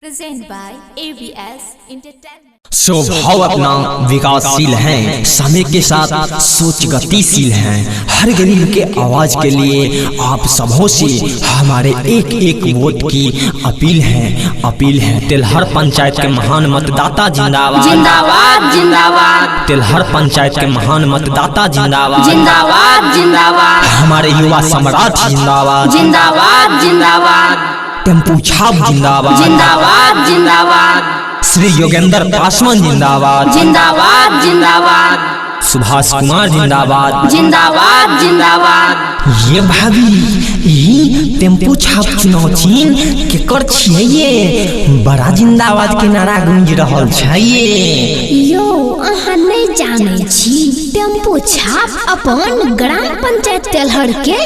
Present by ABS entertainment. स्वभाव अपना विकासशील है, समय के साथ सोच गतिशील है। हर गरीब के आवाज के लिए आप सबों से हमारे एक एक वोट की अपील है। तिलहर पंचायत के महान मतदाता जिंदाबाद जिंदाबाद जिंदाबाद। तिलहर पंचायत के महान मतदाता जिंदाबाद जिंदाबाद जिंदाबाद। हमारे युवा सम्राट जिंदाबाद जिंदाबाद जिंदाबाद। टेम्पू छाप जिंदाबाद जिंदाबाद जिंदाबाद। श्री योगेंद्र पासवान जिंदाबाद जिंदाबाद जिंदाबाद। सुभाष कुमार जिंदाबाद जिंदाबाद जिंदाबाद। ये भाभी ई टेम्पू छाप चुनाव चिन्ह केकर छियै ये? बड़ा जिंदाबाद के नारा गूंज रहल छै ये। यो अहाँ नहीं जाने छी टेम्पू छाप अपन ग्राम पंचायत तेलहर के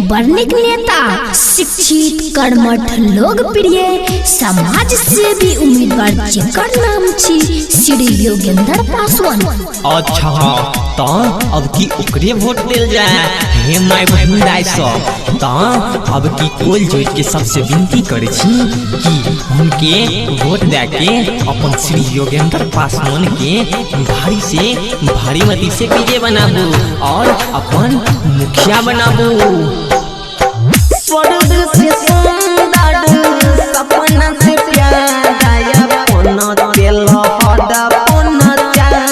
बड़ नीक नेता, शिक्षित, कर्मठ, लोकप्रिय, समाज सेवी उम्मीदवार जेकर नाम छी श्री योगेंद्र पासवान। अच्छा तो अब की ओकरे वोट देल जाए। हे माय बहिन दाई सब अब की कोल जोड़ के सबसे विनती करे छी कि उनके वोट दे के अपन श्री योगेंद्र पासवान के भारी से भारी मती से विजय बनाबू और अपन मुखिया बनाबू। स्वर्ग से सुंदर सपना से प्यारा अपना तेलहर अपना चाहे।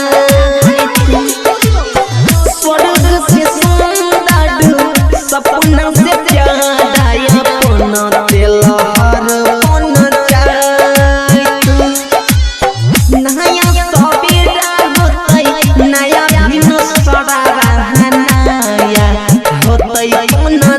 स्वर्ग से सुंदर सपना से प्यारा अपना तेलहर अपना चाहे। नया सवेरा होतै नया दिन सरारा नया होतै अपना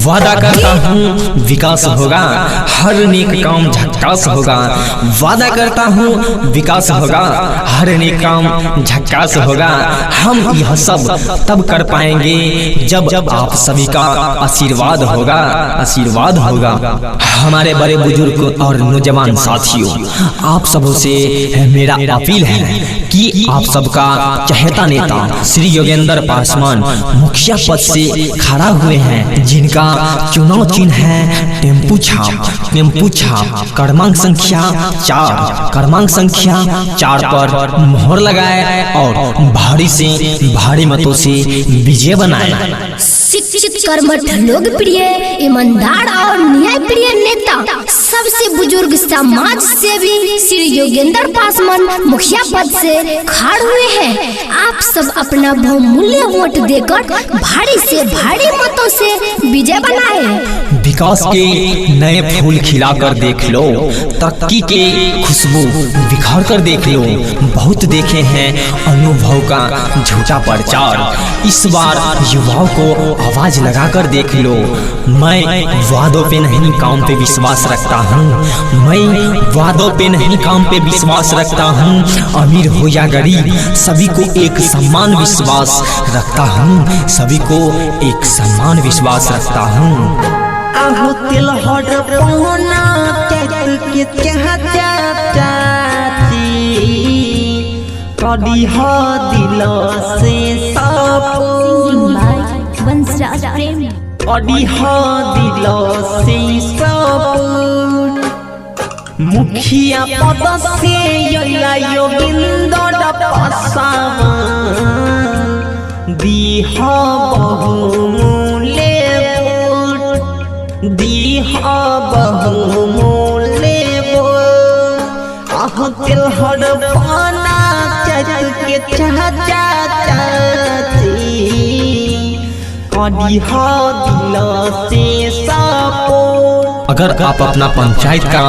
वादा करता हूँ विकास होगा, हर नेक काम झक्कास होगा। वादा करता हूँ विकास होगा, हर नेक काम झक्कास होगा। हम यह सब तब कर पाएंगे जब आप सभी का आशीर्वाद होगा। हमारे बड़े बुजुर्ग और नौजवान साथियों, आप सबों से मेरा अपील है कि आप सबका चहेता नेता श्री योगेंद्र पासवान मुखिया पद से खड़ा हुए हैं, जिनका चुनाव चिन्ह है टेम्पू छाप क्रमांक संख्या 4 पर मोहर लगाए और भारी से भारी मतों से विजय बनाए। शिक्षित, कर्मठ, लोकप्रिय, ईमानदार और न्यायप्रिय नेता, सबसे बुजुर्ग समाज सेवी श्री योगेंद्र पासवान मुखिया पद से खड़े हुए हैं। आप सब अपना बहुमूल्य वोट देकर भारी से भारी मतों से विजय बनाए। विकास के नए फूल खिलाकर देख लो, तरक्की के खुशबू बिखार कर देख लो। बहुत देखे हैं अनुभव का झूठा प्रचार, इस बार युवाओं को आवाज लगाकर देख लो। मैं वादों पे नहीं काम पे विश्वास रखता हूँ। मैं वादों पे नहीं काम पे विश्वास रखता हूँ। अमीर हो या गरीब सभी को एक समान विश्वास रखता हूँ। आहु तिलहर पहुना के चाहती कदी हो दिल से सपून कदी हो दिल से सपून। मुखिया पद से योगेंद्र पासवान दीह बहुमूल्य तिलहर पाना के चाहती कदी हो दिल से सपून। अगर आप अपना पंचायत का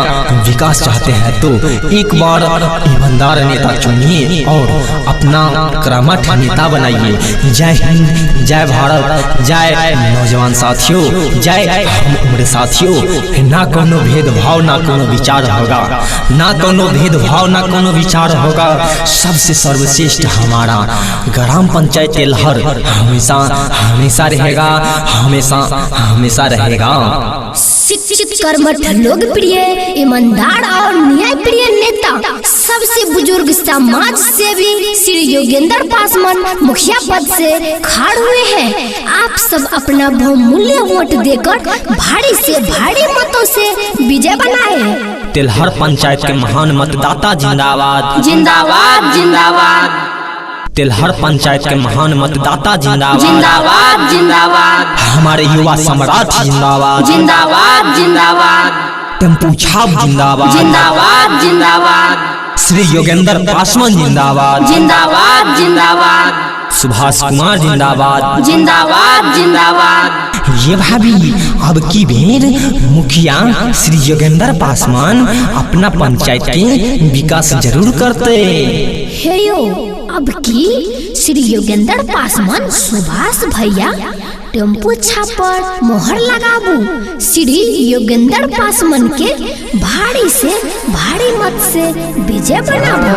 विकास चाहते हैं तो एक बार ईमानदार नेता चुनिए और अपना कर्मठ नेता बनाइए। जय हिंद, जय भारत, जय नौजवान साथियों, जय हम उम्र साथियों। ना कोनो भेदभाव ना कोनो विचार होगा, ना कोनो भेदभाव ना कोनो विचार होगा। सबसे सर्वश्रेष्ठ हमारा ग्राम पंचायत तेलहर हमेशा रहेगा। शिक्षित कर्मठ लोकप्रिय ईमानदार और न्यायप्रिय नेता सबसे बुजुर्ग समाज सेवी श्री योगेंद्र पासवान मुखिया पद से खड़े हुए हैं। आप सब अपना बहुमूल्य वोट देकर भारी से भारी मतों से विजय बनाए। तिलहर पंचायत के महान मतदाता जिंदाबाद जिंदाबाद जिंदाबाद। तिलहर पंचायत के महान मतदाता जिंदाबाद जिंदाबाद जिंदाबाद। हमारे युवा सम्राट जिंदाबाद जिंदाबाद जिंदाबाद। टेम्पू छाप जिंदाबाद जिंदाबाद जिंदाबाद। श्री योगेंद्र पासवान जिंदाबाद जिंदाबाद जिंदाबाद। सुभाष कुमार जिंदाबाद जिंदाबाद जिंदाबाद। ये भाभी अब की बेर मुखिया श्री योगेंद्र पासवान अपना पंचायत के विकास जरूर करते। हेयो अब की श्री योगेंद्र पासवान सुभाष भैया टेम्पो छाप पर मोहर लगाबू। श्री योगेंद्र पासवान के भारी से भारी मत से विजय बनाबू।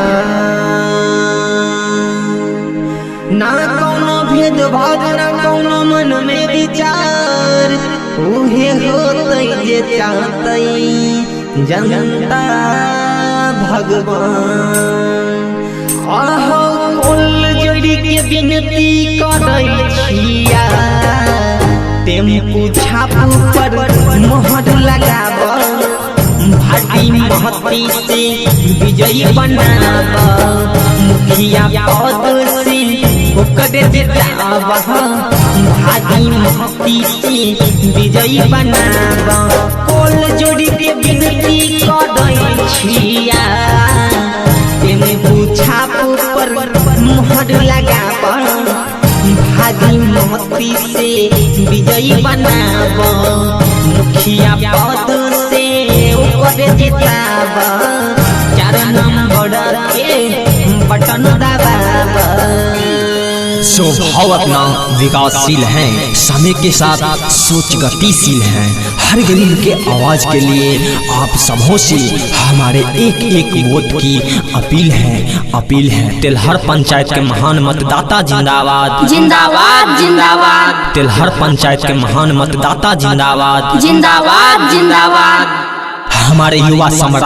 ना कौनो भेदभाव ना कौनो मन में विचार, उहे होतै जे चाहतै जनता भगवान। आहो कुल जोड़ी के विनती करै छिया, टेम्पू छाप पर मोहर लगाब, भाटी महती से विजयी बनाब, मुखिया पद से ओकर जिताब, भाटी महती से विजयी बनाब। कुल जोड़ी के विनती करै छिया, टेम्पू छाप पर मोहर लगाब, भाटी महती से विजयी बनाब, मुखिया पद से ओकर जिताब, 4 नंबर के बटन दबाब। स्वभाव अपना विकासशील है, समय के साथ सोच गतिशील है। हर गरीब के आवाज के लिए आप सबों से हमारे एक एक वोट की अपील है। तिलहर पंचायत के महान मतदाता जिंदाबाद जिंदाबाद जिंदाबाद। तिलहर पंचायत के महान मतदाता जिंदाबाद जिंदाबाद जिंदाबाद। हमारे युवा सम्राट